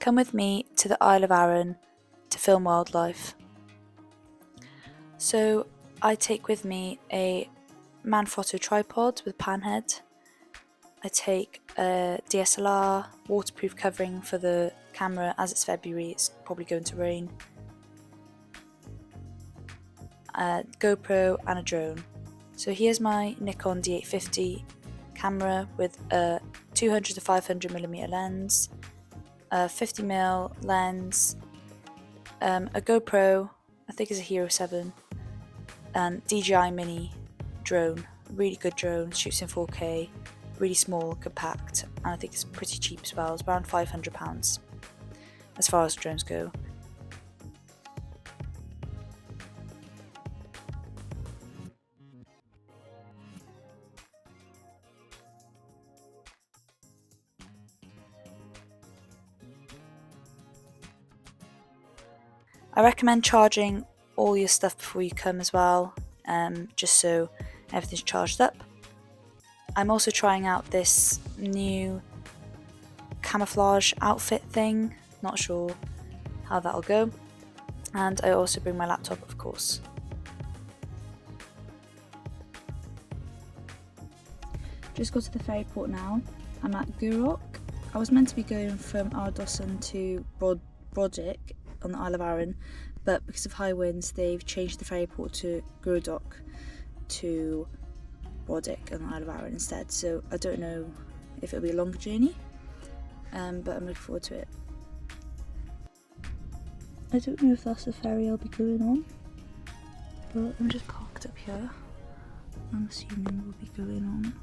Come with me to the Isle of Arran to film wildlife. So I take with me a Manfrotto tripod with pan head. I take a DSLR, waterproof covering for the camera. As it's February, it's probably going to rain. A GoPro and a drone. So here's my Nikon D850 camera with a 200 to 500mm lens, a 50mm lens, a GoPro, I think it's a Hero 7, and DJI Mini drone, really good drone, shoots in 4K, really small, compact, and I think it's pretty cheap as well. It's around £500 as far as drones go. I recommend charging all your stuff before you come as well, just so everything's charged up. I'm also trying out this new camouflage outfit thing, not sure how that'll go, and I also bring my laptop, of course. Just got to the ferry port now. I'm at Gourock. I was meant to be going from Ardossan to Brodick on the Isle of Arran, but because of high winds they've changed the ferry port to Gourock to Brodick on the Isle of Arran instead, so I don't know if it'll be a longer journey, but I'm looking forward to it. I don't know if that's the ferry I'll be going on, but I'm just parked up here. I'm assuming we'll be going on.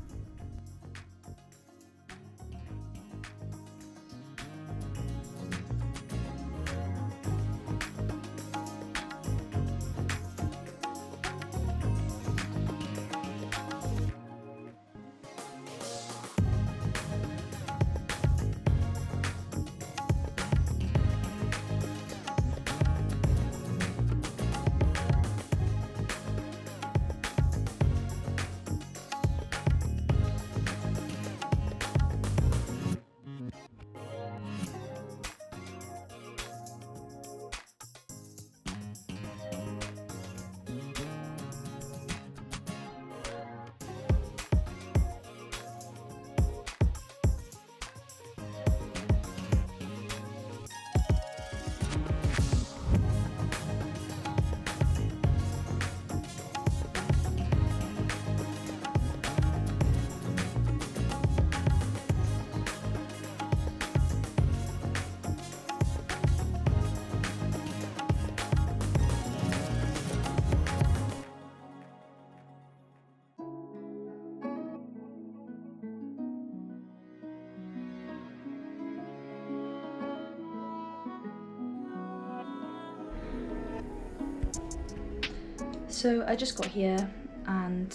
So I just got here and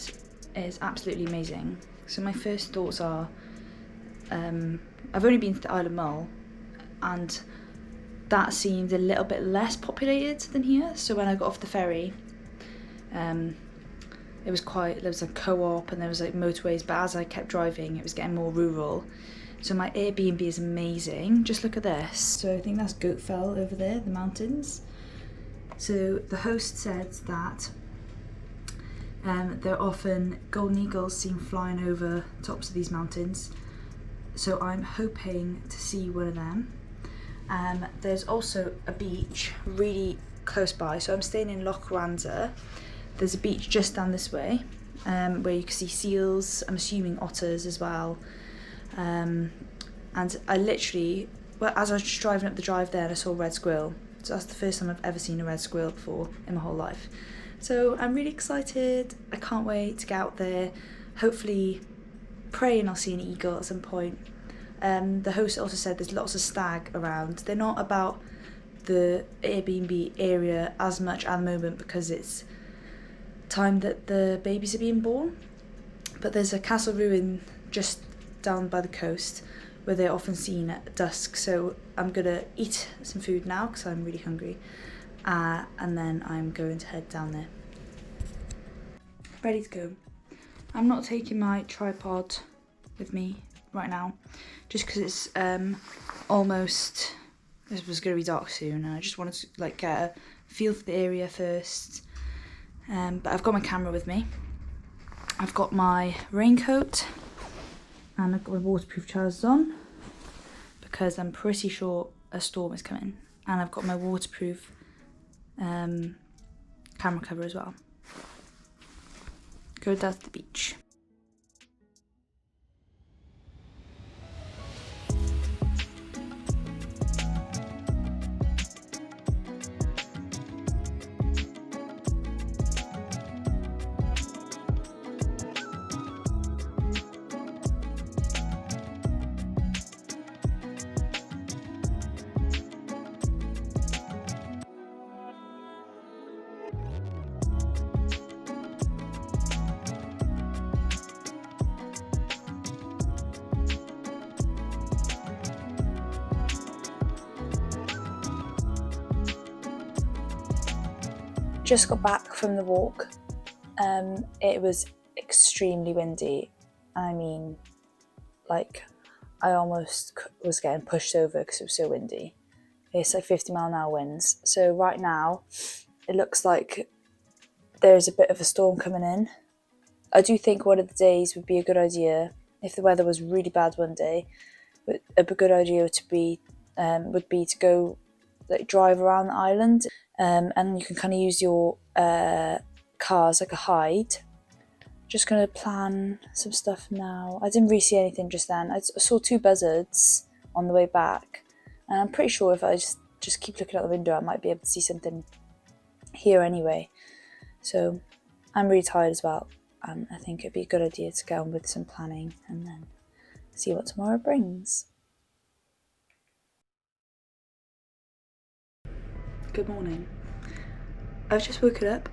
it's absolutely amazing. So my first thoughts are, I've only been to the Isle of Mull and that seemed a little bit less populated than here. So when I got off the ferry, there was a co-op and there was like motorways, but as I kept driving it was getting more rural. So my Airbnb is amazing. Just look at this. So I think that's Goatfell over there, the mountains. So the host said that there are often golden eagles seen flying over tops of these mountains, so I'm hoping to see one of them. There's also a beach really close by, so I'm staying in Loch Ranza. There's a beach just down this way where you can see seals, I'm assuming otters as well, and I literally, as I was just driving up the drive there, I saw a red squirrel. So that's the first time I've ever seen a red squirrel before in my whole life. So I'm really excited. I can't wait to get out there. Hopefully, praying I'll see an eagle at some point. The host also said there's lots of stag around. They're not about the Airbnb area as much at the moment because it's time that the babies are being born. But there's a castle ruin just down by the coast where they're often seen at dusk. So I'm gonna eat some food now because I'm really hungry. And then I'm going to head down there. Ready to go. I'm not taking my tripod with me right now, just because it's almost this was going to be dark soon, and I just wanted to like get a feel for the area first. But I've got my camera with me. I've got my raincoat and I've got my waterproof trousers on because I'm pretty sure a storm is coming. And I've got my waterproof camera cover as well. Go down to the beach. Just got back from the walk. It was extremely windy. I mean, like, I almost was getting pushed over because it was so windy. It's like 50-mile-an-hour winds. So right now, it looks like there's a bit of a storm coming in. I do think one of the days would be a good idea, if the weather was really bad one day, but a good idea would be to go like drive around the island. And you can kind of use your car as like a hide. Just going to plan some stuff now. I didn't really see anything just then. I saw 2 buzzards on the way back. And I'm pretty sure if I just keep looking out the window, I might be able to see something here anyway. So I'm really tired as well. And I think it'd be a good idea to get on with some planning and then see what tomorrow brings. Good morning. I've just woken up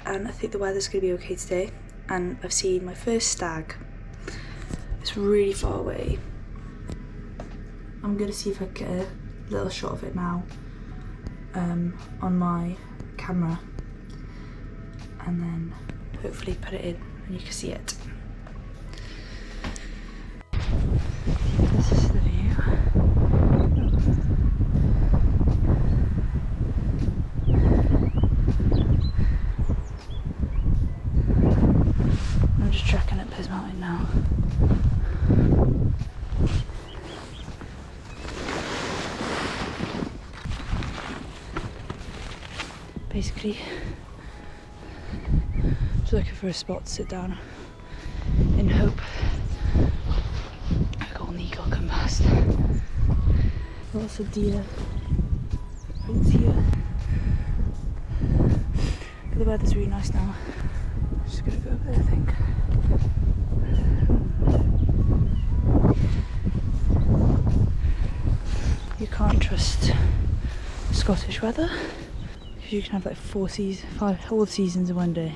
and I think the weather's going to be okay today, and I've seen my first stag. It's really far away. I'm going to see if I can get a little shot of it now on my camera, and then hopefully put it in and you can see it. This is the view. I'm just trekking up his mountain now. Basically, just looking for a spot to sit down in hope a golden eagle come past. Lots of deer right here. But the weather's really nice now. Just gonna go over there, I think. You can't trust Scottish weather, because you can have like 4 seasons, 5, all the seasons in one day.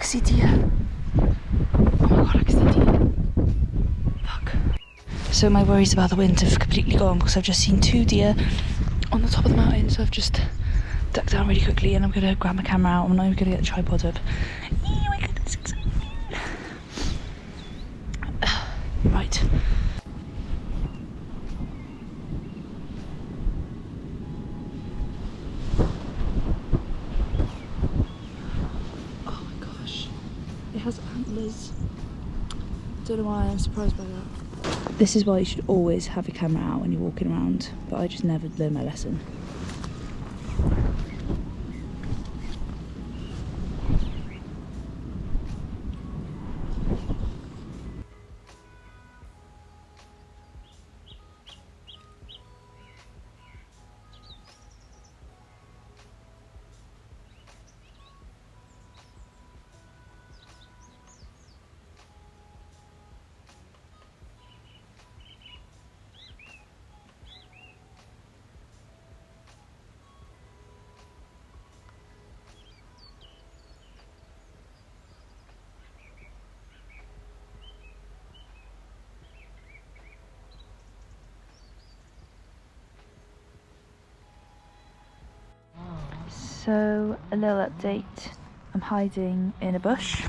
See deer. Oh my god, I can see deer. Fuck. So my worries about the wind have completely gone because I've just seen 2 deer on the top of the mountain, so I've just ducked down really quickly and I'm going to grab my camera out. I'm not even going to get the tripod up. Oh my goodness. Right. It has antlers. Don't know why I'm surprised by that. This is why you should always have your camera out when you're walking around, but I just never learned my lesson. So, a little update. I'm hiding in a bush.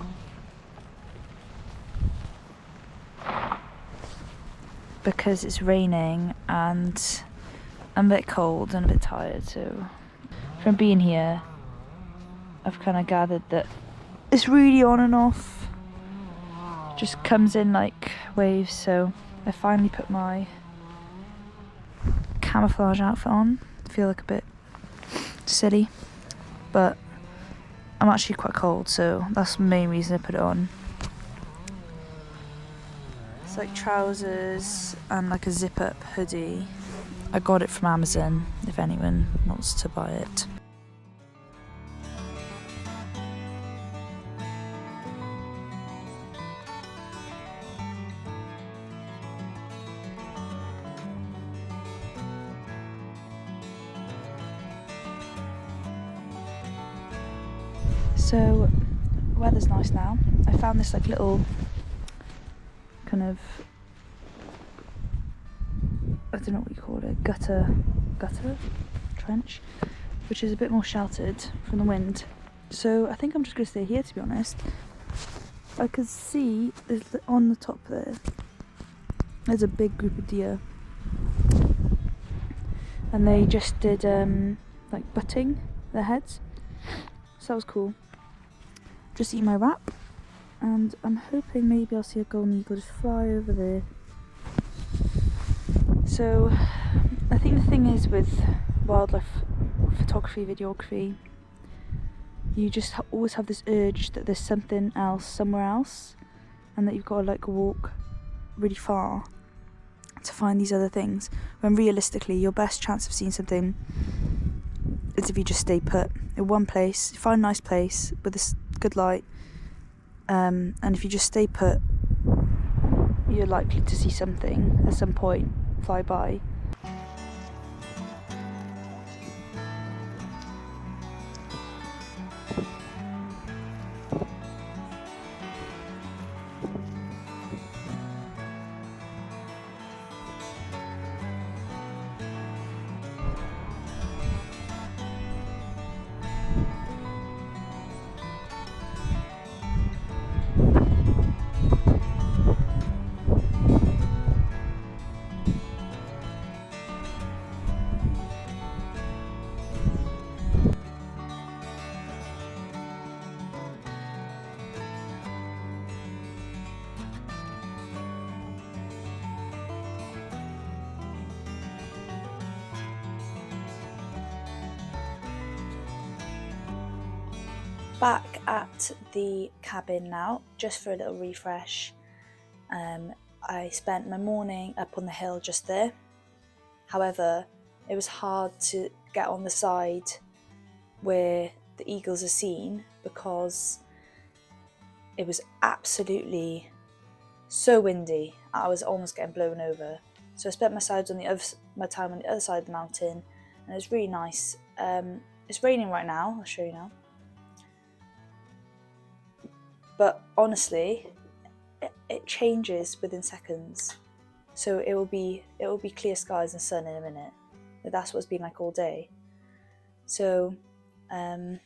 Because it's raining and I'm a bit cold and a bit tired, so from being here I've kind of gathered that it's really on and off, just comes in like waves. So I finally put my camouflage outfit on. I feel like a bit silly, but I'm actually quite cold, so that's the main reason I put it on. It's like trousers and like a zip up hoodie. I got it from Amazon if anyone wants to buy it. So, weather's nice now. I found this like little kind of, I don't know what you call it, gutter trench, which is a bit more sheltered from the wind. So I think I'm just going to stay here, to be honest. I could see on the top there's a big group of deer, and they just did like butting their heads, so that was cool. Just eat my wrap, and I'm hoping maybe I'll see a golden eagle just fly over there. So I think the thing is with wildlife photography, videography, you just always have this urge that there's something else somewhere else, and that you've got to like walk really far to find these other things, when realistically your best chance of seeing something is if you just stay put in one place, find a nice place with a good light, and if you just stay put, you're likely to see something at some point fly by. Back at the cabin now, just for a little refresh. I spent my morning up on the hill just there. However, it was hard to get on the side where the eagles are seen because it was absolutely so windy. I was almost getting blown over. So I spent my time on the other side of the mountain, and it was really nice. It's raining right now. I'll show you now. But honestly, it changes within seconds. So it will be clear skies and sun in a minute. That's what it's been like all day. So I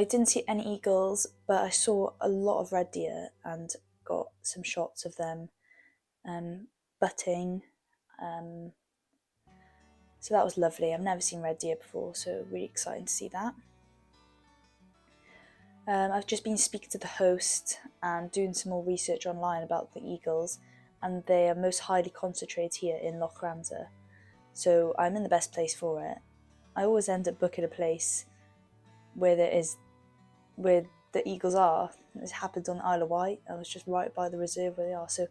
didn't see any eagles, but I saw a lot of red deer and got some shots of them butting. So that was lovely. I've never seen red deer before, so really exciting to see that. I've just been speaking to the host and doing some more research online about the eagles, and they are most highly concentrated here in Loch Ramsar, so I'm in the best place for it. I always end up booking a place where the eagles are. It happened on the Isle of Wight. I was just right by the reserve where they are, so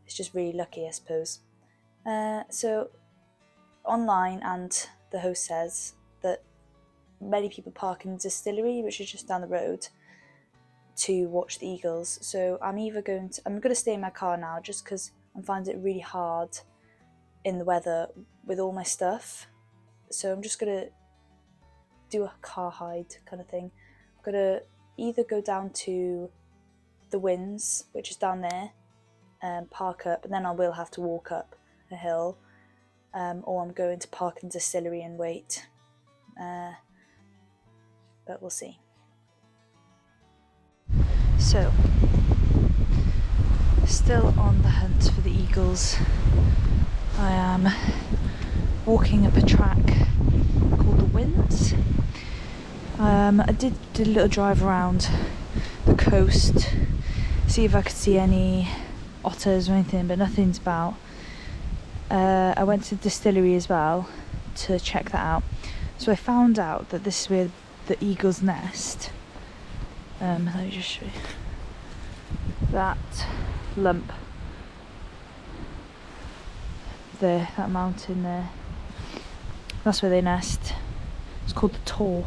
it's just really lucky, I suppose. So online, and the host says that many people park in the distillery, which is just down the road, to watch the eagles. So I'm going to stay in my car now, just because I'm finding it really hard in the weather with all my stuff. So I'm just going to do a car hide kind of thing. I'm going to either go down to the Winds, which is down there, and park up, and then I will have to walk up a hill, or I'm going to park in the distillery and wait. but we'll see. So, still on the hunt for the eagles. I am walking up a track called the Winds. I did a little drive around the coast, see if I could see any otters or anything, but nothing's about. I went to the distillery as well to check that out. So I found out that this is where the eagle's nest. Let me just show you. That lump there, that mountain there, that's where they nest. It's called the Tor.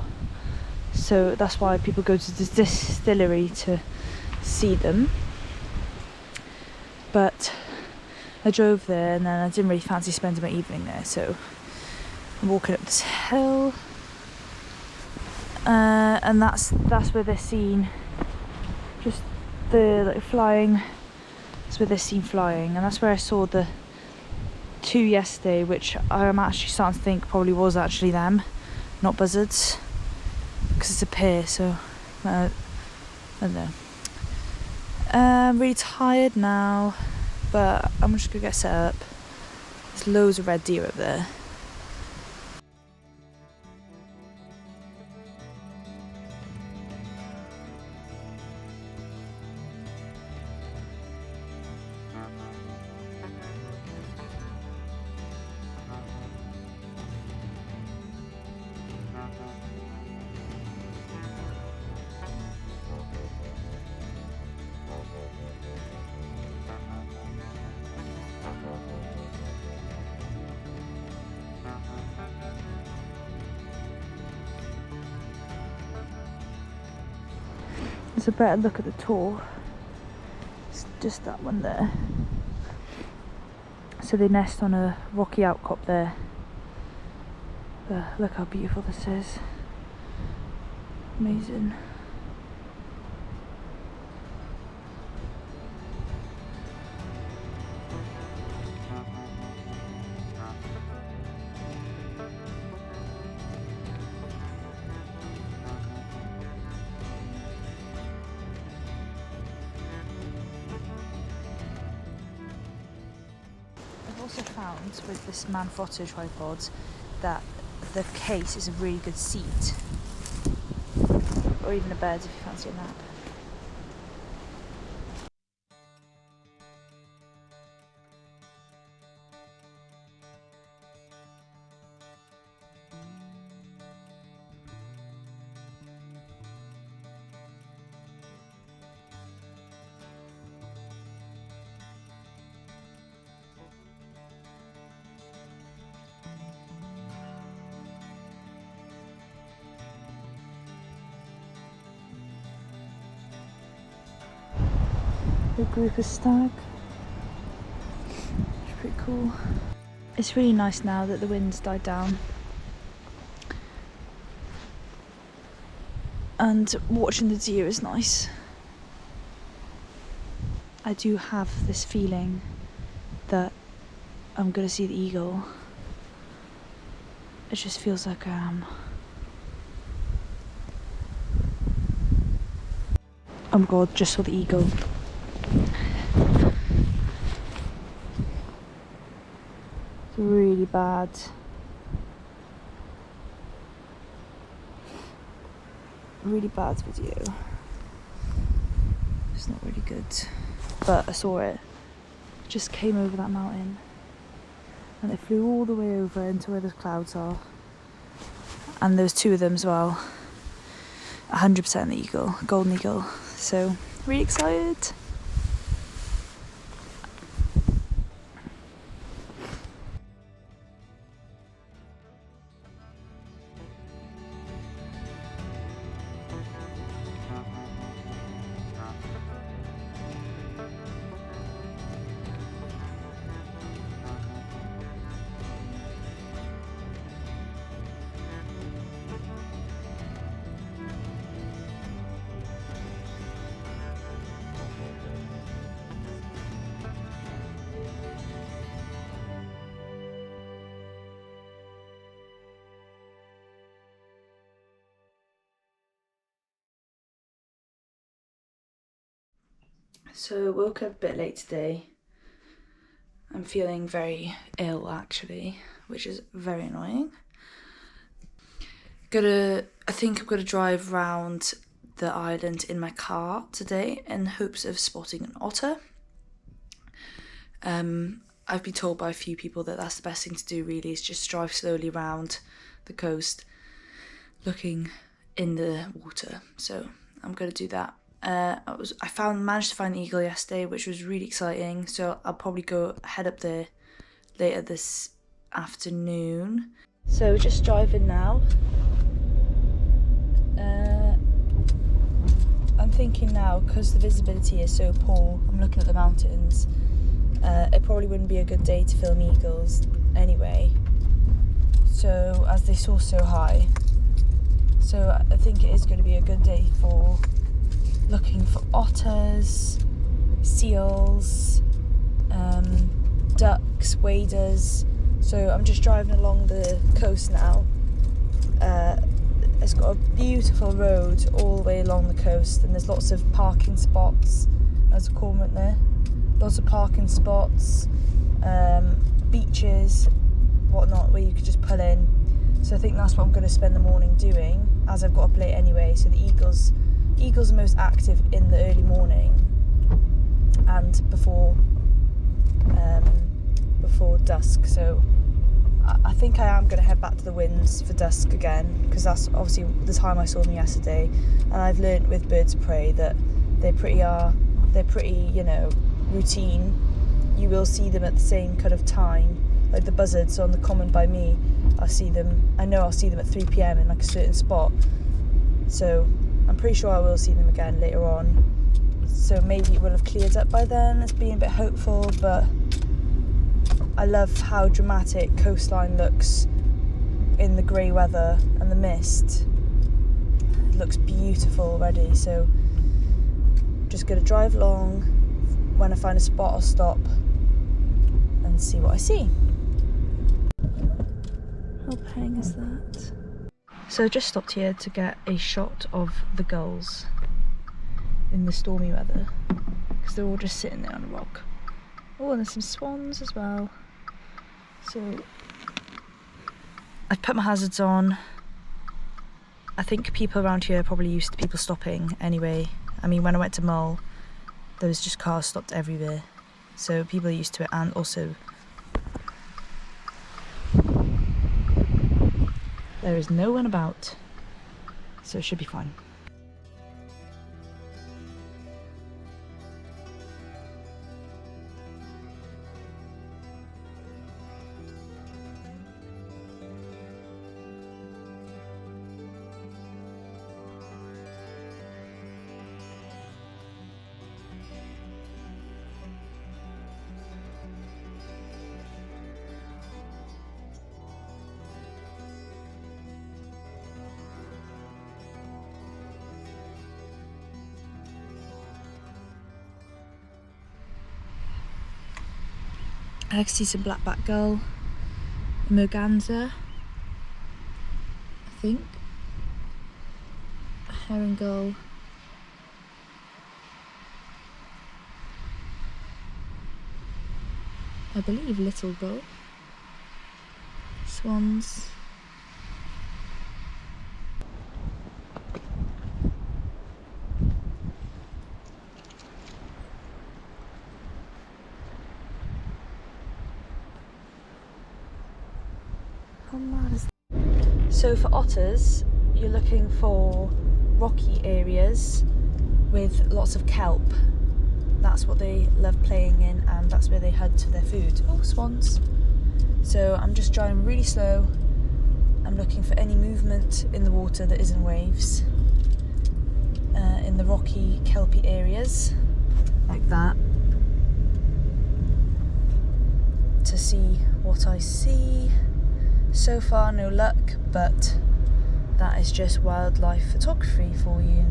So that's why people go to the distillery to see them. But I drove there and then I didn't really fancy spending my evening there, so I'm walking up this hill, and that's where they're seen. Just the flying. That's where they're seen flying, and that's where I saw the 2 yesterday, which I'm actually starting to think probably was actually them, not buzzards, because it's a pair. So I don't know. I'm really tired now, but I'm just gonna get set up. There's loads of red deer up there. There's a better look at the Tor. It's just that one there. So they nest on a rocky outcrop there. Look how beautiful this is. Amazing. I've also found with this Manfrotto tripod that the case is a really good seat, or even a bed if you fancy a nap. The group of stag. It's pretty cool. It's really nice now that the wind's died down. And watching the deer is nice. I do have this feeling that I'm gonna see the eagle. It just feels like I am. Oh my god, just saw the eagle. It's really bad. Really bad video. It's not really good. But I saw it. Just came over that mountain. And it flew all the way over into where the clouds are. And there's 2 of them as well. 100% the eagle, golden eagle. So, really excited. So I woke up a bit late today. I'm feeling very ill actually, which is very annoying. I think I'm gonna drive round the island in my car today in hopes of spotting an otter. I've been told by a few people that that's the best thing to do really, is just drive slowly round the coast looking in the water. So I'm gonna do that. I managed to find an eagle yesterday, which was really exciting, so I'll probably head up there later this afternoon. So just driving now. I'm thinking now, because the visibility is so poor, I'm looking at the mountains, it probably wouldn't be a good day to film eagles anyway, so as they soar so high. So I think it is going to be a good day for looking for otters, seals, ducks, waders. So I'm just driving along the coast now. It's got a beautiful road all the way along the coast, and there's lots of parking spots. There's a cormorant there. Lots of parking spots, beaches, whatnot, where you could just pull in. So I think that's what I'm going to spend the morning doing, as I've got up late anyway. So the eagles are most active in the early morning and before dusk. So I think I am going to head back to the winds for dusk again, because that's obviously the time I saw them yesterday. And I've learnt with birds of prey that they're pretty routine. You will see them at the same kind of time, like the buzzards on the common by me. I know I'll see them at 3 p.m. in like a certain spot, so I'm pretty sure I will see them again later on. So maybe it will have cleared up by then. It's being a bit hopeful, but I love how dramatic coastline looks in the grey weather and the mist. It looks beautiful already, so just going to drive along. When I find a spot, I'll stop and see what I see. How pang is that? So I just stopped here to get a shot of the gulls in the stormy weather, because they're all just sitting there on a rock. Oh, and there's some swans as well. So I've put my hazards on. I think people around here are probably used to people stopping anyway. I mean, when I went to Mull, there was just cars stopped everywhere, so people are used to it. And also there is no one about, so it should be fine. I can see some blackback gull, a merganser, I think, a herring gull, I believe little gull, swans. How mad is that? So for otters, you're looking for rocky areas with lots of kelp. That's what they love playing in, and that's where they hunt for their food. Oh, swans. So I'm just driving really slow. I'm looking for any movement in the water that isn't waves, in the rocky, kelpy areas, like that, to see what I see. So far no luck, but that is just wildlife photography for you.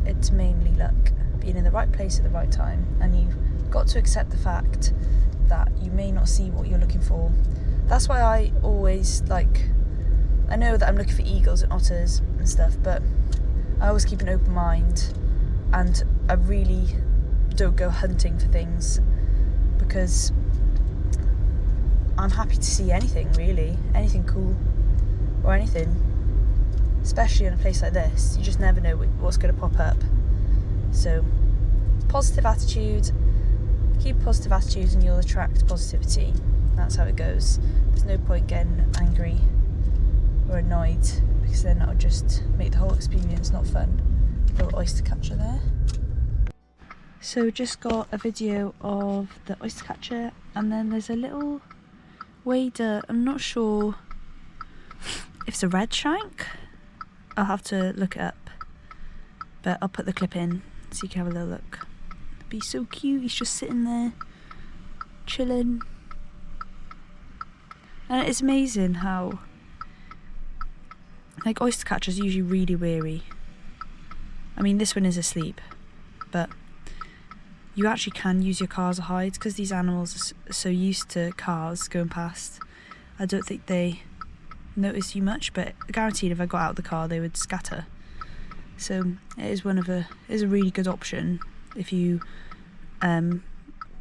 It's mainly luck, being in the right place at the right time, and you've got to accept the fact that you may not see what you're looking for. That's why I always I know that I'm looking for eagles and otters and stuff, but I always keep an open mind, and I really don't go hunting for things, because I'm happy to see anything really, anything cool or anything, especially in a place like this. You just never know what's going to pop up. So positive attitude, keep a positive attitude and you'll attract positivity. That's how it goes. There's no point getting angry or annoyed, because then that'll just make the whole experience not fun. Little oyster catcher there. So just got a video of the oyster catcher, and then there's a little wader. I'm not sure if it's a red shank. I'll have to look it up, but I'll put the clip in so you can have a little look. It'd be so cute. He's just sitting there chilling, and it's amazing how, like, oyster catchers are usually really weary. I mean, this one is asleep, but you actually can use your car as a hide, because these animals are so used to cars going past. I don't think they notice you much, but guaranteed if I got out of the car they would scatter. So it is a really good option if you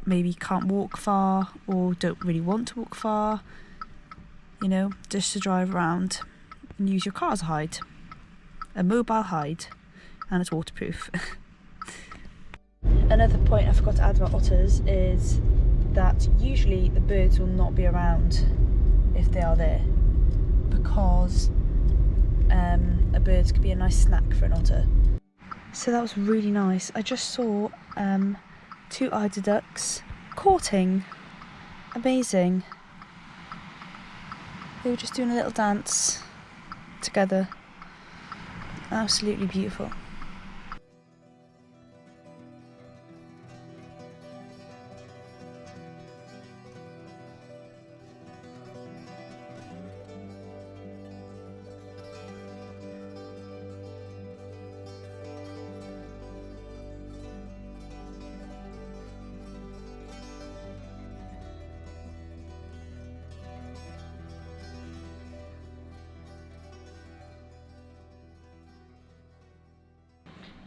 maybe can't walk far or don't really want to walk far, you know, just to drive around and use your car as a hide. A mobile hide, and it's waterproof. Another point I forgot to add about otters is that usually the birds will not be around if they are there, because a bird could be a nice snack for an otter. So that was really nice. I just saw 2 eider ducks courting. Amazing. They were just doing a little dance together. Absolutely beautiful.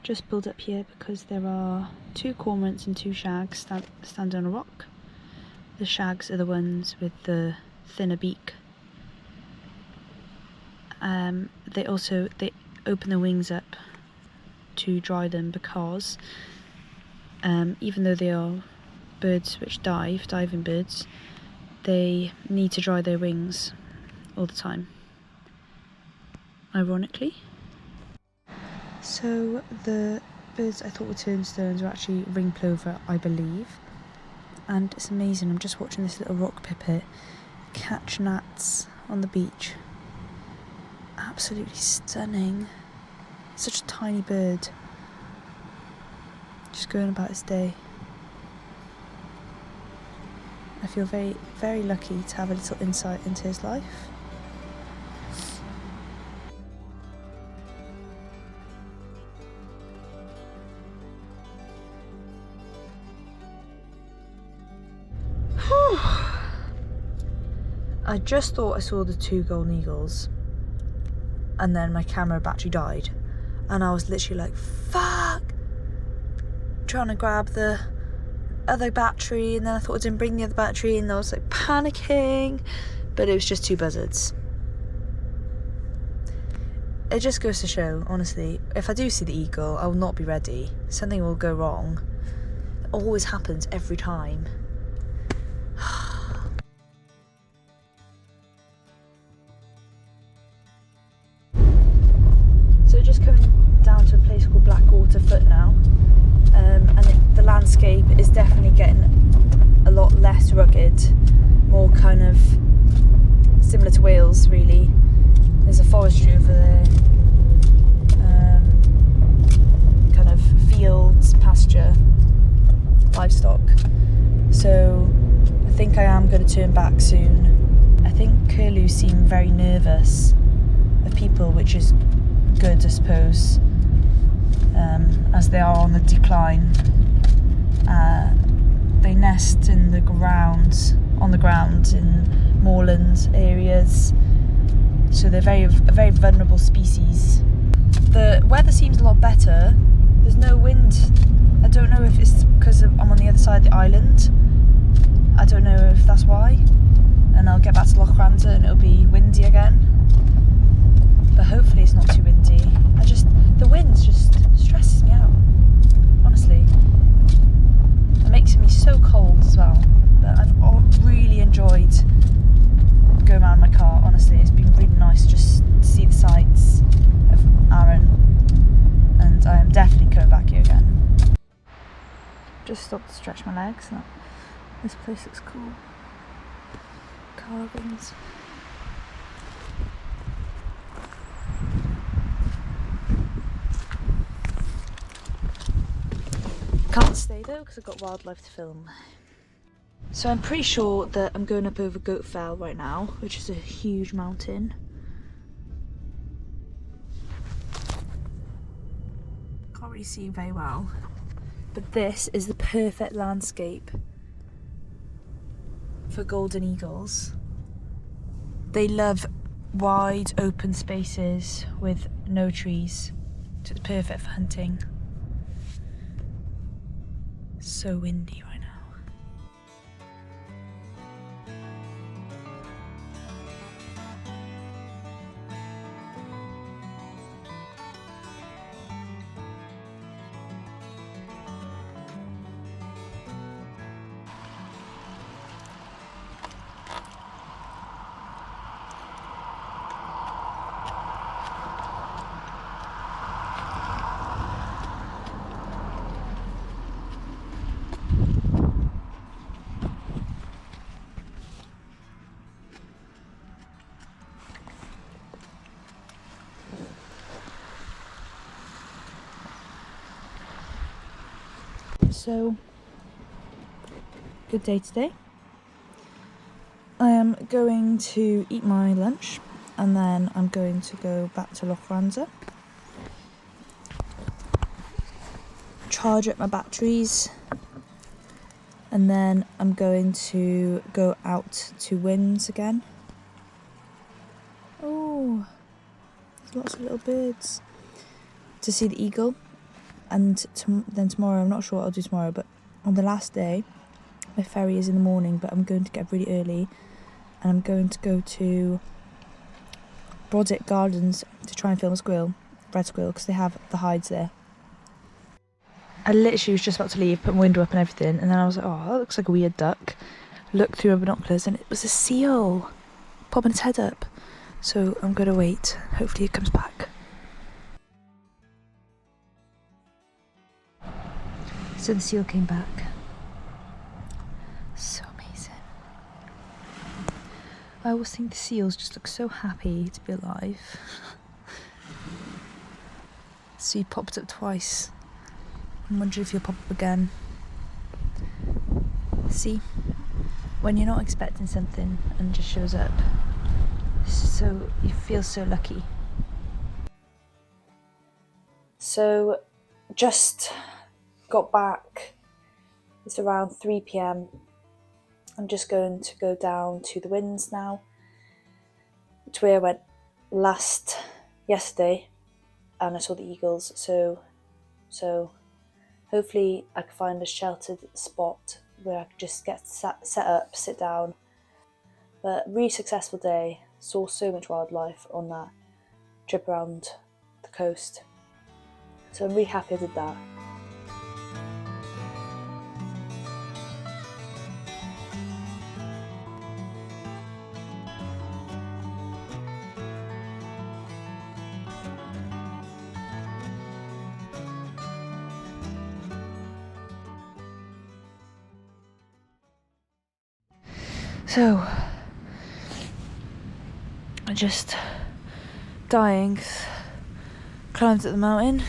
Just pulled up here because there are 2 cormorants and 2 shags stand on a rock. The shags are the ones with the thinner beak. They open their wings up to dry them, because even though they are birds which diving birds, they need to dry their wings all the time, ironically. So the birds I thought were turnstones were actually ring plover, I believe. And it's amazing, I'm just watching this little rock pipit catch gnats on the beach. Absolutely stunning. Such a tiny bird, just going about its day. I feel very, very lucky to have a little insight into his life. I just thought I saw the 2 golden eagles, and then my camera battery died, and I was literally like, fuck, trying to grab the other battery, and then I thought I didn't bring the other battery, and I was like panicking, but it was just 2 buzzards. It just goes to show, honestly, if I do see the eagle, I will not be ready. Something will go wrong. It always happens every time. So just coming down to a place called Blackwater Foot now, and the landscape is definitely getting a lot less rugged, more kind of similar to Wales really. There's a forestry over there, kind of fields, pasture, livestock. So I think I am going to turn back soon. I think curlews seem very nervous of people, which is good, I suppose, as they are on the decline. They nest in the ground, on the ground in moorland areas, so they're a very vulnerable species. The weather seems a lot better. There's no wind. I don't know if it's because I'm on the other side of the island. I don't know if that's why. And I'll get back to Loch Arran and it'll be windy again. But hopefully it's not too windy. The wind just stresses me out, honestly. It makes me so cold as well. But I've really enjoyed going around my car, honestly. It's been really nice just to see the sights of Arran. And I am definitely coming back here again. Just stopped to stretch my legs. This place looks cool. Carvings. Can't stay though because I've got wildlife to film. So I'm pretty sure that I'm going up over Goat Fell right now, which is a huge mountain. Can't really see very well. But this is the perfect landscape for golden eagles. They love wide open spaces with no trees, so it's perfect for hunting. So windy right now. So, good day today. I am going to eat my lunch and then I'm going to go back to Loch Arran, charge up my batteries, and then I'm going to go out to Winds again. Oh, there's lots of little birds. To see the eagle. And then tomorrow, I'm not sure what I'll do tomorrow, but on the last day, my ferry is in the morning, but I'm going to get up really early and I'm going to go to Broddick Gardens to try and film a squirrel, red squirrel, because they have the hides there. I literally was just about to leave, put my window up and everything, and then I was like, oh, that looks like a weird duck. Looked through my binoculars and it was a seal popping its head up. So I'm going to wait, hopefully it comes back. So the seal came back. So amazing. I always think the seals just look so happy to be alive. So he popped up twice. I'm wondering if he'll pop up again. See? When you're not expecting something and it just shows up. So you feel so lucky. So just got back. It's around 3 p.m. I'm just going to go down to the Winds now, to where I went yesterday, and I saw the eagles. So hopefully I can find a sheltered spot where I can just get set up, sit down. But really successful day. Saw so much wildlife on that trip around the coast. So I'm really happy I did that. So, I'm just dying. Climbed up the mountain.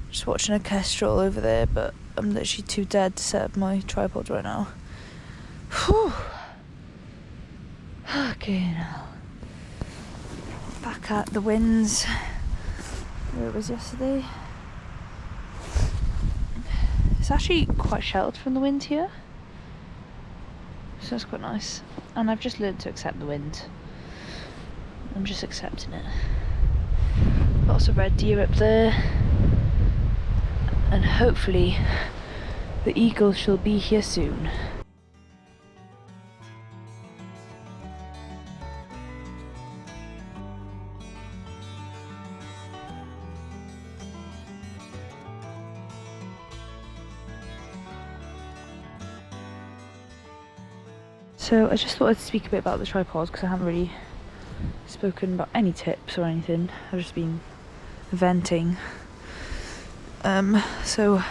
Just watching a kestrel over there, but I'm literally too dead to set up my tripod right now. Whew. Okay, now. Back at the Winds, where it was yesterday. It's actually quite sheltered from the wind here. So that's quite nice. And I've just learned to accept the wind. I'm just accepting it. Lots of red deer up there. And hopefully The eagle shall be here soon. So I just thought I'd speak a bit about the tripod because I haven't really spoken about any tips or anything. I've just been venting. So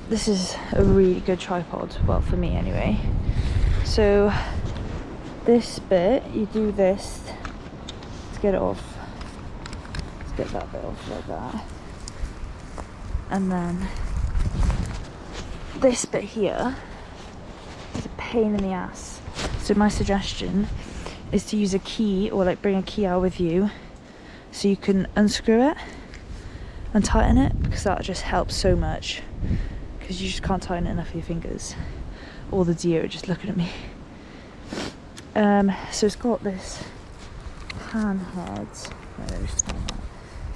this is a really good tripod, well, for me anyway. So this bit, you do this to get it off. Let's get that bit off like that. And then this bit here is a pain in the ass. So my suggestion is to use a key, or like bring a key out with you so you can unscrew it and tighten it, because that just helps so much, because you just can't tighten it enough with your fingers. All the deer are just looking at me. So it's got this pan head. Wait, let me just turn that.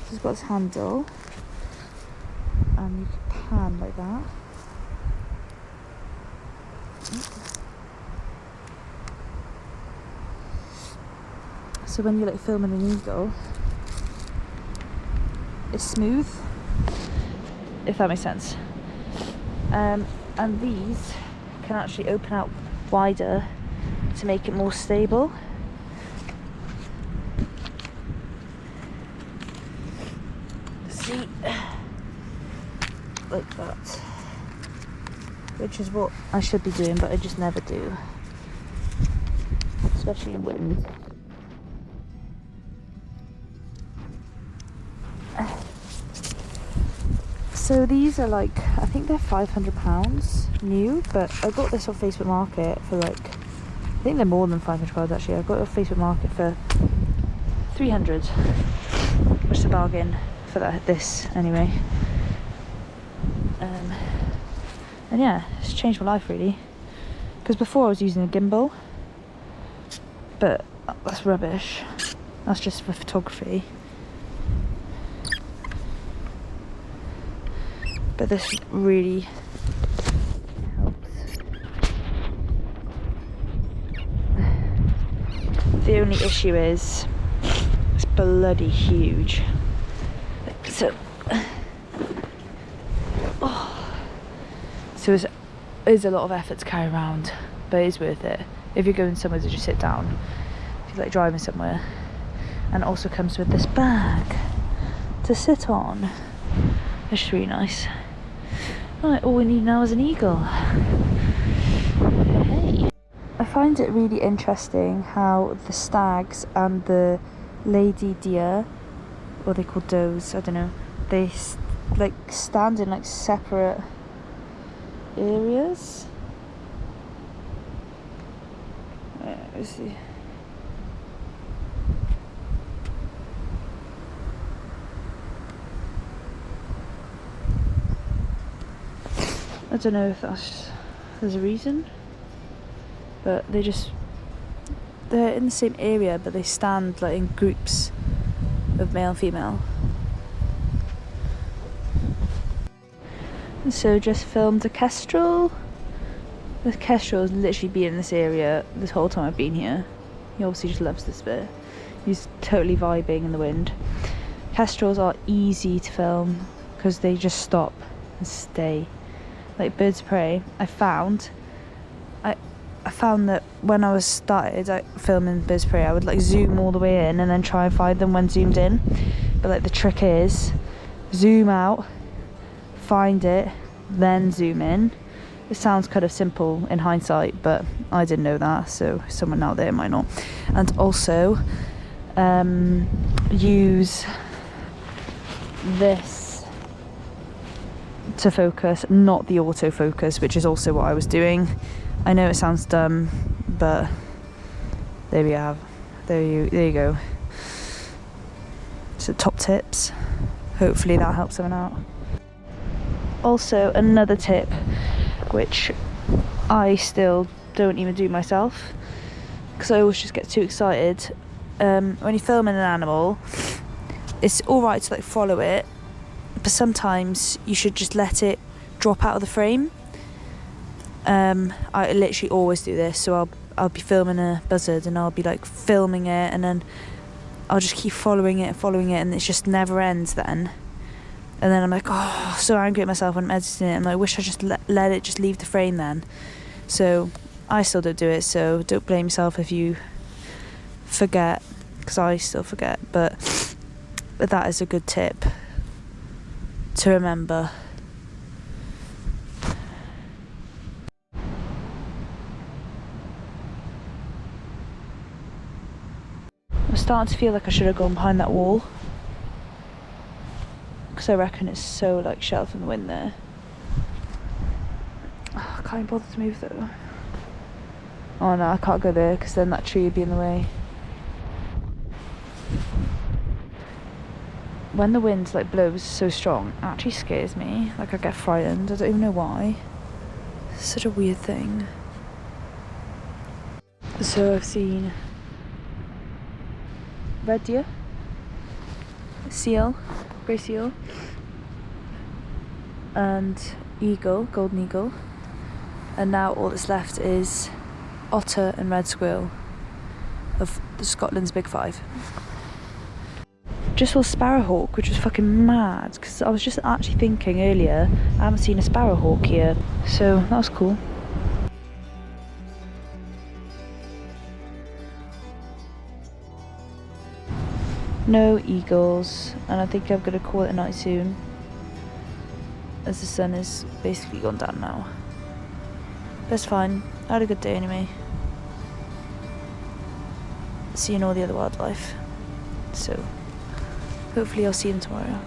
So it's got this handle, and you can pan like that. So when you're like filming an eagle, it's smooth, if that makes sense. And these can actually open out wider to make it more stable. See, like that, which is what I should be doing, but I just never do, especially in wind. So these are like, I think they're £500 new, but I got this on Facebook Market for like, I think they're more than £500 actually. I got it on Facebook Market for 300, which is a bargain for this anyway. And yeah, it's changed my life really, because before I was using a gimbal, but that's rubbish. That's just for photography. But this really helps. The only issue is it's bloody huge. So it's a lot of effort to carry around, but it's worth it if you're going somewhere to just sit down, if you're like driving somewhere. And it also comes with this bag to sit on, which is really nice. Right, all we need now is an eagle. Hey. I find it really interesting how the stags and the lady deer, or they call does, I don't know, they like stand in like separate areas. Let's see. I don't know if there's a reason, but they're in the same area, but they stand like in groups of male and female. And so just filmed a kestrel. The kestrel has literally been in this area this whole time I've been here. He obviously just loves this bit. He's totally vibing in the wind. Kestrels are easy to film because they just stop and stay. Like birds of prey, I found that when I was started filming birds of prey, I would like zoom all the way in and then try and find them when zoomed in. But like the trick is zoom out, find it, then zoom in. It sounds kind of simple in hindsight, but I didn't know that, so someone out there might not. And also use this to focus, not the autofocus, which is also what I was doing. I know it sounds dumb, but there we have. There you go. So top tips. Hopefully that helps someone out. Also another tip, which I still don't even do myself, because I always just get too excited. When you're filming an animal, it's alright to like follow it, but sometimes you should just let it drop out of the frame. I literally always do this, so I'll be filming a buzzard and I'll be like filming it, and then I'll just keep following it, and it just never ends then. And then I'm like, oh, so angry at myself when I'm editing it. I'm like, I wish I just let it just leave the frame then. So I still don't do it, so don't blame yourself if you forget, because I still forget. But that is a good tip to remember. I'm starting to feel like I should have gone behind that wall, because I reckon it's so like shelved from the wind there. Oh, I can't bother to move though. Oh no, I can't go there because then that tree would be in the way. When the wind like blows so strong, it actually scares me. Like I get frightened. I don't even know why. It's such a weird thing. So I've seen red deer, seal, grey seal, and eagle, golden eagle, and now all that's left is otter and red squirrel of Scotland's big five. Just saw sparrowhawk, which was fucking mad, because I was just actually thinking earlier I haven't seen a sparrowhawk here, so that was cool. No eagles, and I think I'm going to call it a night soon, as the sun is basically gone down now. That's fine, I had a good day anyway. Seeing all the other wildlife, so hopefully I'll see them tomorrow.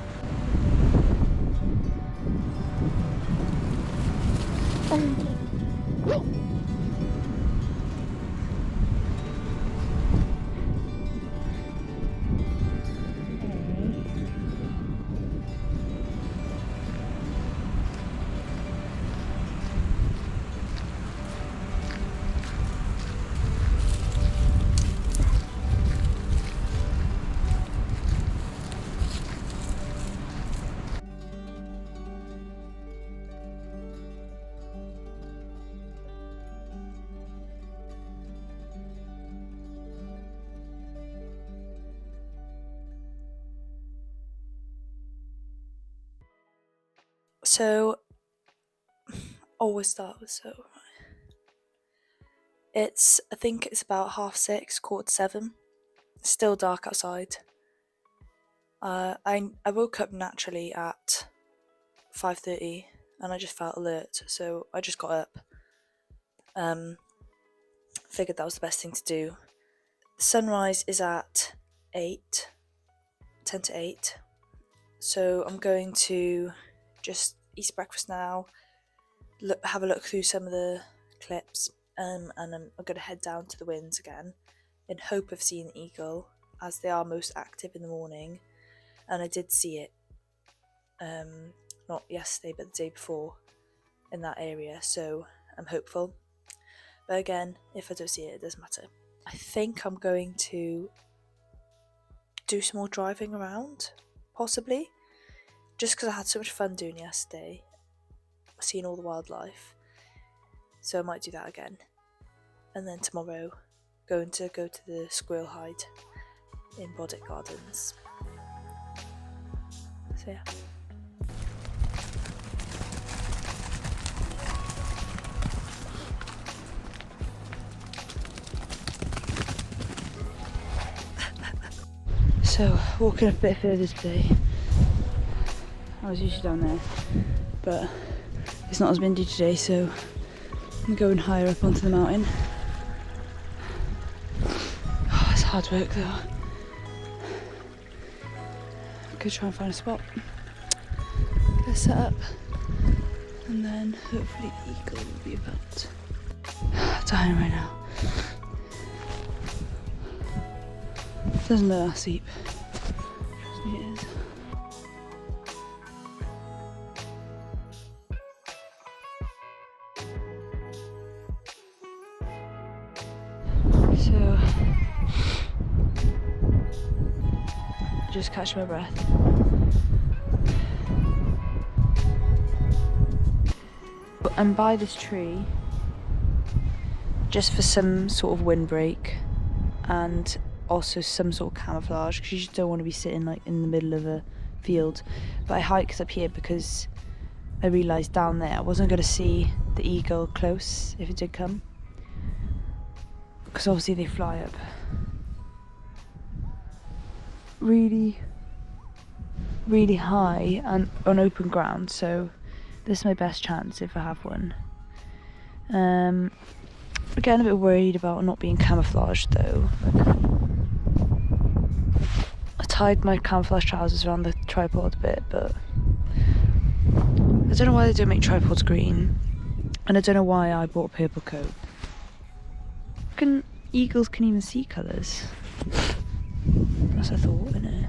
So, always start with so. I think it's about 6:30, 7:15. It's still dark outside. I woke up naturally at 5:30 and I just felt alert, so I just got up. Figured that was the best thing to do. The sunrise is at 8, 10 to 8. So I'm going to just eat breakfast now, have a look through some of the clips, and I'm going to head down to the winds again in hope of seeing the eagle, as they are most active in the morning, and I did see it not yesterday but the day before in that area, so I'm hopeful. But again, if I don't see it, it doesn't matter. I think I'm going to do some more driving around, possibly, just because I had so much fun doing yesterday, seeing all the wildlife, so I might do that again. And then tomorrow, going to go to the squirrel hide in Boddick Gardens. So yeah. So, walking a bit further today. I was usually down there, but it's not as windy today, so I'm going higher up onto the mountain. Oh, it's hard work though. I'm gonna try and find a spot, get set up, and then hopefully the eagle will be about. I'm dying right now. Doesn't look that steep. Trust me, it is. So, just catch my breath. I'm by this tree just for some sort of windbreak and also some sort of camouflage, because you just don't want to be sitting like in the middle of a field. But I hiked up here because I realised down there I wasn't going to see the eagle close if it did come, because obviously they fly up really high and on open ground, so this is my best chance if I have one. I'm getting a bit worried about not being camouflaged though. I tied my camouflage trousers around the tripod a bit, but I don't know why they don't make tripods green, and I don't know why I bought a purple coat. Eagles can even see colours. That's a thought, isn't it?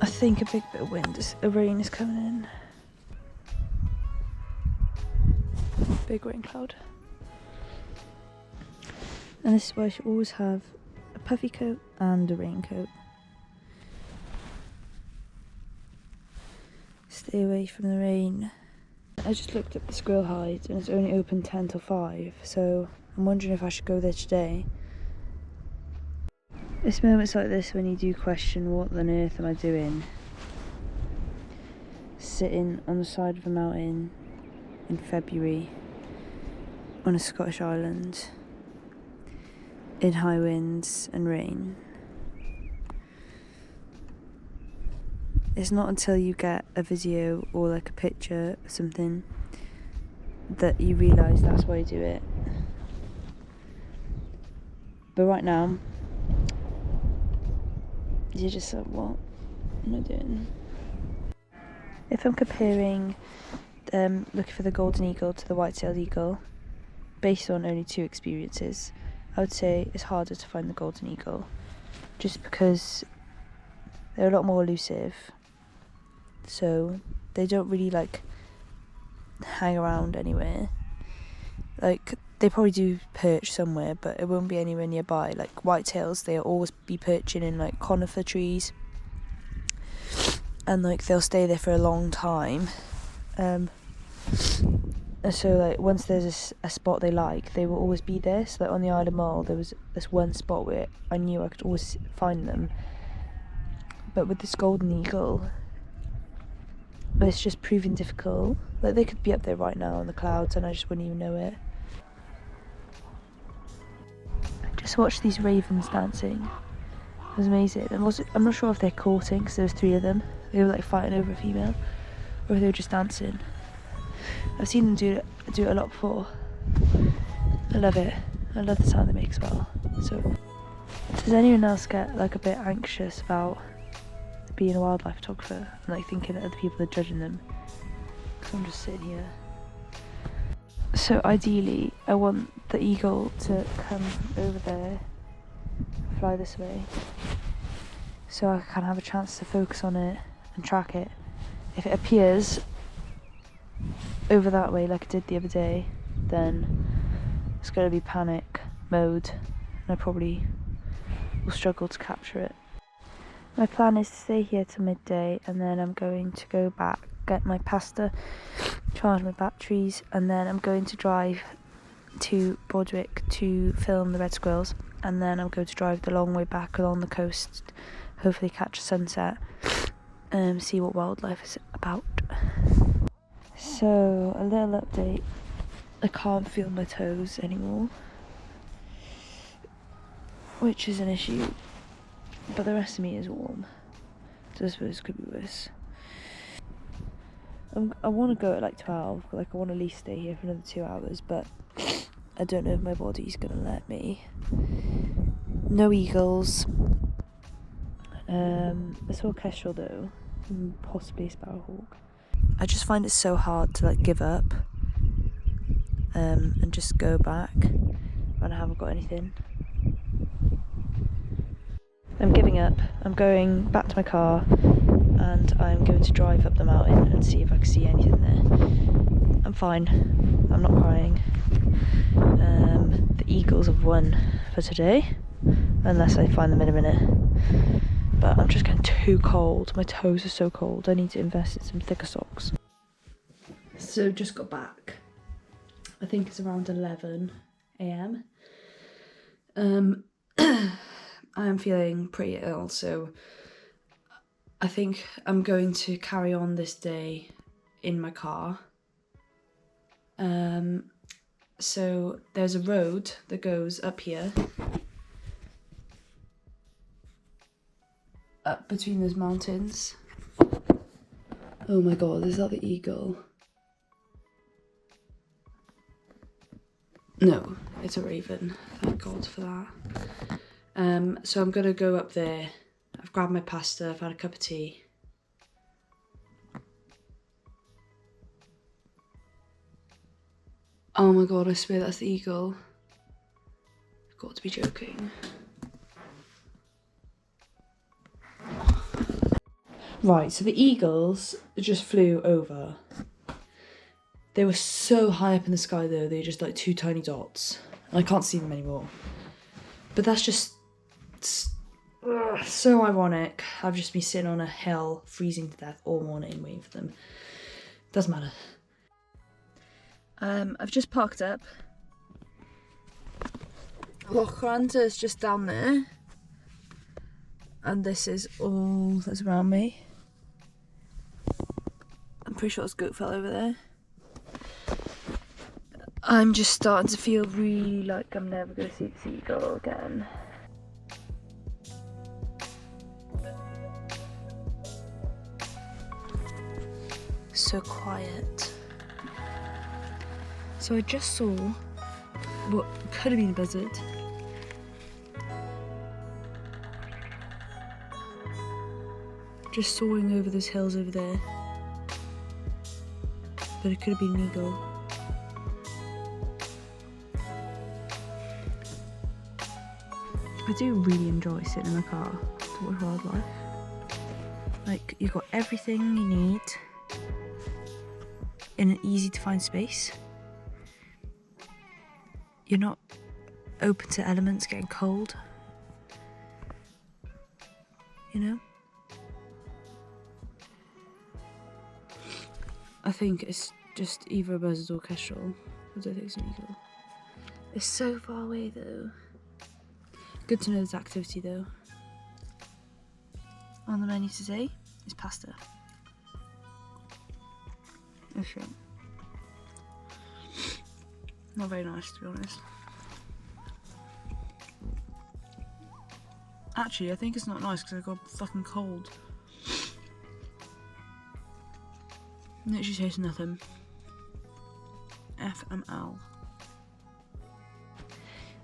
I think a big bit of wind, a rain is coming in. Big rain cloud. And this is why I should always have a puffy coat and a raincoat. Stay away from the rain. I just looked at the squirrel hide and it's only open 10 till 5, so I'm wondering if I should go there today. It's moments like this when you do question, what on earth am I doing? Sitting on the side of a mountain in February on a Scottish island in high winds and rain. It's not until you get a video or like a picture or something that you realise that's why you do it. But right now, you're just like, what am I doing? If I'm comparing looking for the golden eagle to the white-tailed eagle, based on only 2 experiences, I would say it's harder to find the golden eagle, just because they're a lot more elusive, so they don't really like hang around anywhere. Like, they probably do perch somewhere, but it won't be anywhere nearby. Like whitetails, they'll always be perching in like conifer trees, and like they'll stay there for a long time. And so like once there's a spot they like, they will always be there. So like on the Isle of Mull, there was this one spot where I knew I could always find them. But with this golden eagle, it's just proving difficult. Like they could be up there right now in the clouds and I just wouldn't even know it. Just watch these ravens dancing. It was amazing. And I'm not sure if they're courting, because there was 3 of them. They were like fighting over a female, or if they were just dancing. I've seen them do it a lot before. I love it. I love the sound they make as well. So, does anyone else get like a bit anxious about being a wildlife photographer and like thinking that other people are judging them? Because I'm just sitting here. So ideally, I want the eagle to come over there, fly this way, so I can have a chance to focus on it and track it. If it appears over that way like it did the other day, then it's going to be panic mode and I probably will struggle to capture it. My plan is to stay here till midday, and then I'm going to go back, get my pasta, charge my batteries, and then I'm going to drive to Bordwick to film the red squirrels, and then I'm going to drive the long way back along the coast, hopefully catch a sunset, and see what wildlife is about. So, a little update. I can't feel my toes anymore, which is an issue, but the rest of me is warm, so I suppose it could be worse. I want to go at like 12, like I want to at least stay here for another 2 hours, but I don't know if my body's going to let me. No eagles. I saw a kestrel though, and possibly a sparrowhawk. I just find it so hard to like give up and just go back when I haven't got anything. I'm giving up. I'm going back to my car and I'm going to drive up the mountain and see if I can see anything there. I'm fine. I'm not crying. The eagles have won for today, unless I find them in a minute. But I'm just getting too cold. My toes are so cold. I need to invest in some thicker socks. So just got back. I think it's around 11 a.m. I am feeling pretty ill, so I think I'm going to carry on this day in my car. So there's a road that goes up here, up between those mountains. Oh my god, is that the eagle? No, it's a raven. Thank God for that. So I'm gonna go up there. I've grabbed my pasta, I've had a cup of tea. Oh my god, I swear that's the eagle. I've got to be joking. Right, so the eagles just flew over. They were so high up in the sky though, they were just like 2 tiny dots. And I can't see them anymore. But that's just so ironic. I've just been sitting on a hill, freezing to death all morning waiting for them. Doesn't matter. I've just parked up. Loch Ranta is just down there. And this is all that's around me. I'm pretty sure there's goat fell over there. I'm just starting to feel really like I'm never going to see the seagull again. So quiet. So I just saw what could have been a buzzard. Just soaring over those hills over there. But it could have been an eagle. I do really enjoy sitting in the car to watch wildlife. Like, you've got everything you need in an easy to find space. You're not open to elements getting cold. You know? I think it's just either a buzzard or kestrel. I don't think it's an eagle. It's so far away though. Good to know there's activity though. On the menu today is pasta. Oh shit. Not very nice to be honest. Actually, I think it's not nice because I got fucking cold. Literally tastes nothing. FML.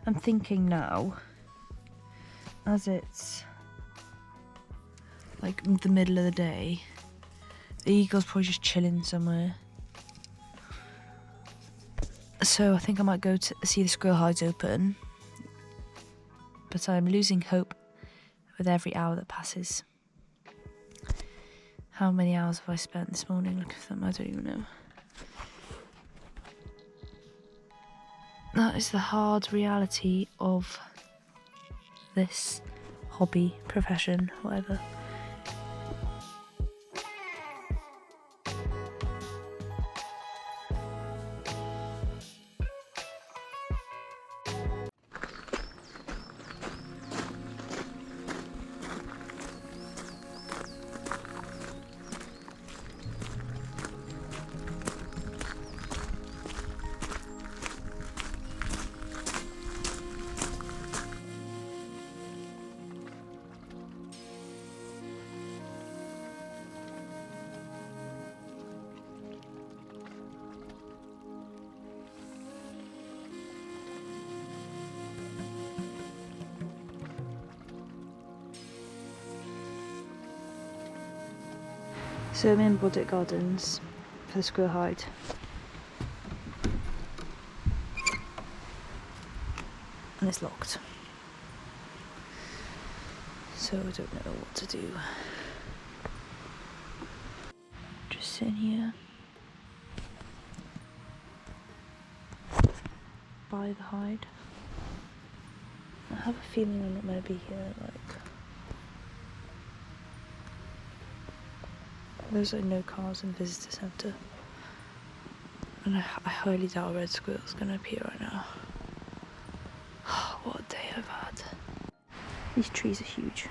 I'm thinking now, as it's like the middle of the day, the eagle's probably just chilling somewhere. So I think I might go to see the squirrel hides open, but I'm losing hope with every hour that passes. How many hours have I spent this morning looking for them? I don't even know. That is the hard reality of this hobby, profession, whatever. So I'm in Boddick Gardens for the squirrel hide. And it's locked. So I don't know what to do. Just sitting here by the hide. I have a feeling I'm not going to be here, like, there's like no cars in the visitor centre, and I highly doubt a red squirrel is going to appear right now. What a day I've had. These trees are huge.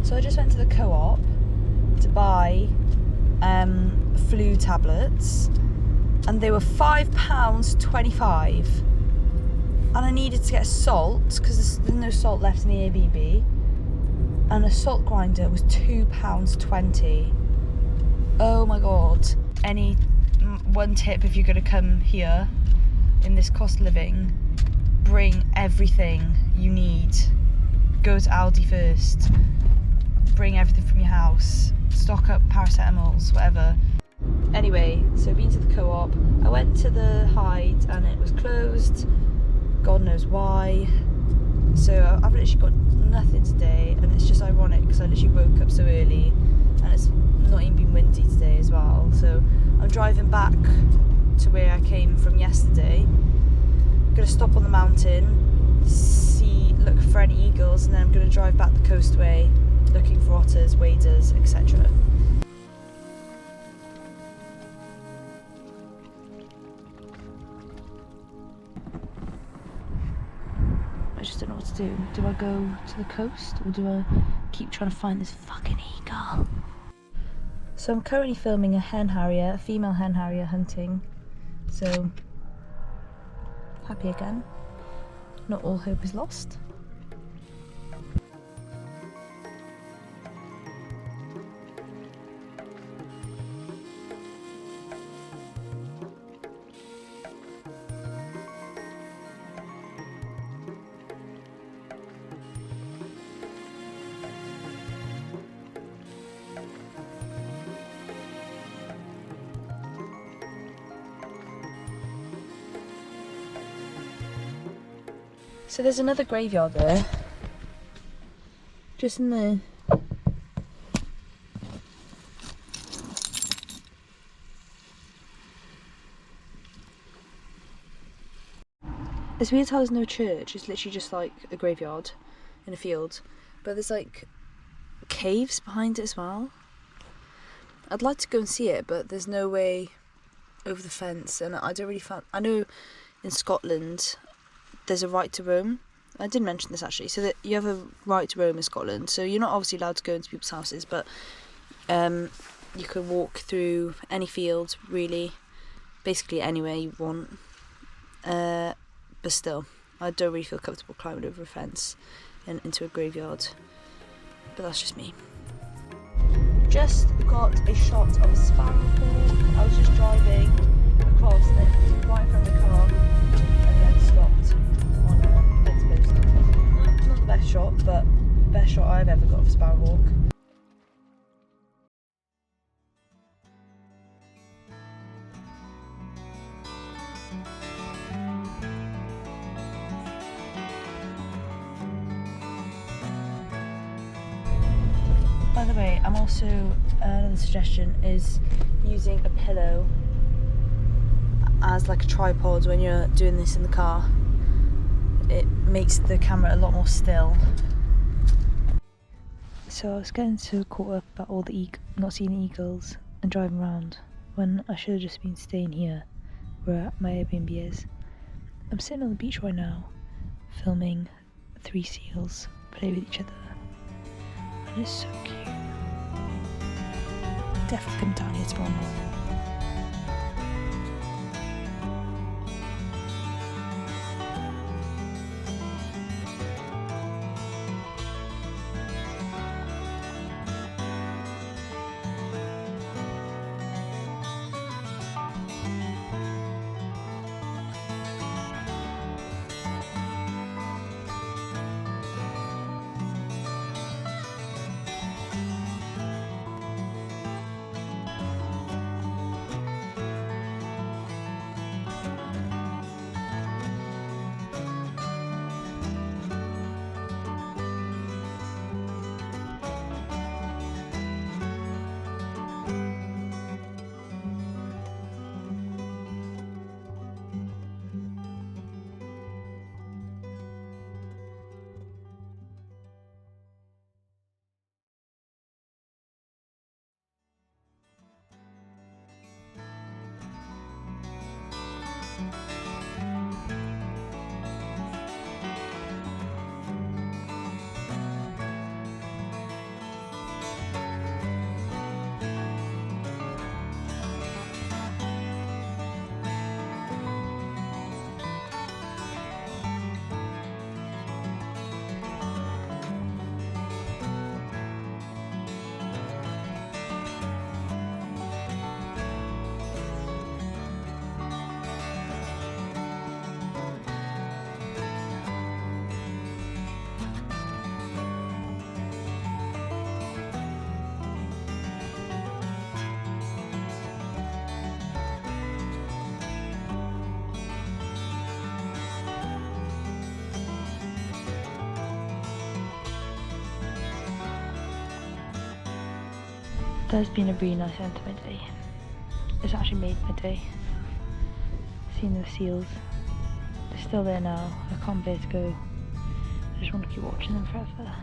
So I just went to the co-op to buy flu tablets, and they were £5.25, and I needed to get salt because there's no salt left in the Airbnb, and a salt grinder was £2.20. Oh my god. One tip if you're going to come here in this cost of living, bring everything you need. Go to Aldi first, bring everything from your house, stock up paracetamols, whatever. Anyway, so been to the co-op. I went to the hide and it was closed, God knows why. So I've literally got nothing today, and it's just ironic because I literally woke up so early and it's not even been windy today as well. So I'm driving back to where I came from yesterday. I'm gonna stop on the mountain, look for any eagles, and then I'm gonna drive back the coastway looking for otters, waders, etc. I just don't know what to do. Do I go to the coast, or do I keep trying to find this fucking eagle? So I'm currently filming a female hen harrier hunting. So, happy again. Not all hope is lost. So there's another graveyard there, just in the it's weird how there's no church. It's literally just like a graveyard in a field, but there's like caves behind it as well. I'd like to go and see it, but there's no way over the fence, and I don't really I know in Scotland there's a right to roam. I did mention this actually, so that you have a right to roam in Scotland, so you're not obviously allowed to go into people's houses, but you can walk through any field, really, basically anywhere you want, but still, I don't really feel comfortable climbing over a fence and into a graveyard, but that's just me. Just got a shot of a sparrowhawk. I was just driving across and it flew right in front of the car and then stopped on a fence post. Not the best shot, but best shot I've ever got of a sparrowhawk. By the way, I'm also, another suggestion is using a pillow as like a tripod when you're doing this in the car. It makes the camera a lot more still. So I was getting so caught up about all the not seeing the eagles and driving around when I should have just been staying here where my Airbnb is. I'm sitting on the beach right now filming 3 seals play with each other. And it's so cute. Definitely come down here tomorrow morning. There's been a really nice end to my day. It's actually made my day. Seeing the seals. They're still there now. I can't bear to go. I just want to keep watching them forever.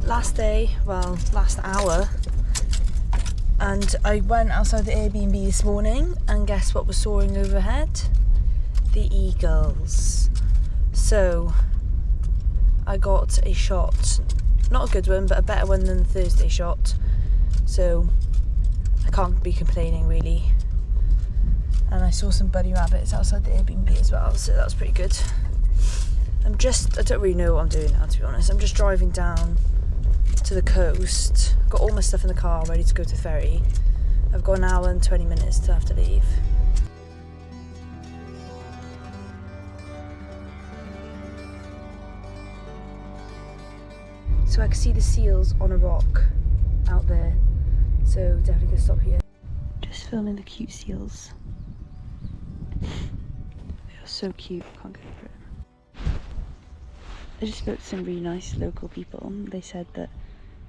Last day, well, last hour, and I went outside the Airbnb this morning and guess what was soaring overhead? The eagles. So I got a shot, not a good one, but a better one than the Thursday shot, so I can't be complaining really. And I saw some bunny rabbits outside the Airbnb as well, so that was pretty good. I don't really know what I'm doing now, to be honest. I'm just driving down to the coast. Got all my stuff in the car ready to go to the ferry. I've got an hour and 20 minutes till I have to leave. So I can see the seals on a rock out there, so definitely gonna stop here. Just filming the cute seals. They are so cute, can't get over it. I just spoke to some really nice local people. They said that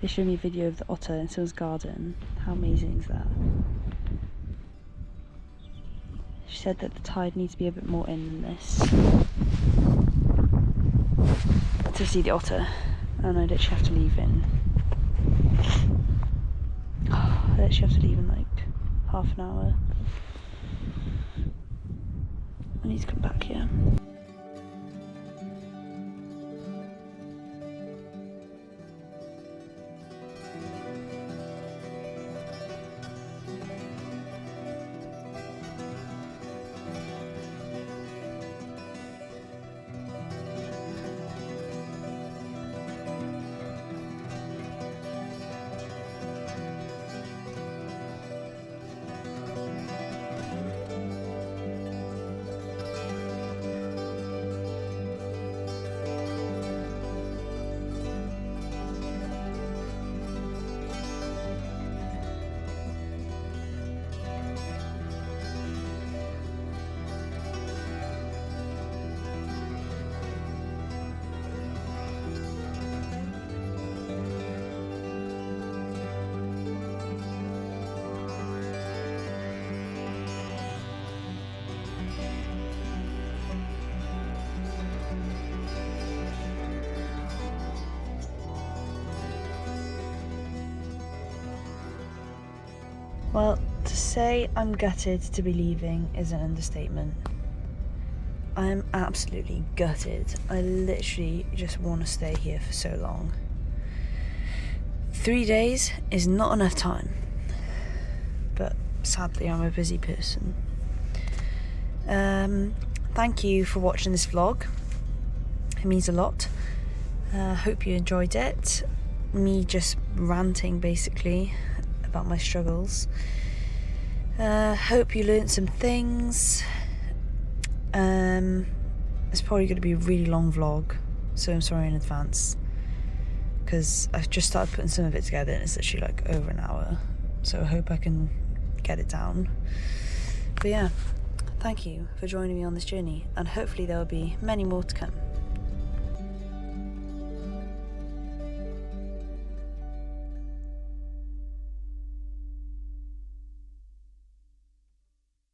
they showed me a video of the otter in someone's garden. How amazing is that? She said that the tide needs to be a bit more in than this to see the otter, and I literally have to leave in. I literally have to leave in like half an hour. I need to come back here. Well, to say I'm gutted to be leaving is an understatement. I'm absolutely gutted. I literally just want to stay here for so long. 3 days is not enough time, but sadly I'm a busy person. Thank you for watching this vlog. It means a lot. Hope you enjoyed it. Me just ranting basically about my struggles. Hope you learnt some things. It's probably going to be a really long vlog, so I'm sorry in advance, because I've just started putting some of it together and it's literally like over an hour, so I hope I can get it down. But yeah, thank you for joining me on this journey, and hopefully there will be many more to come.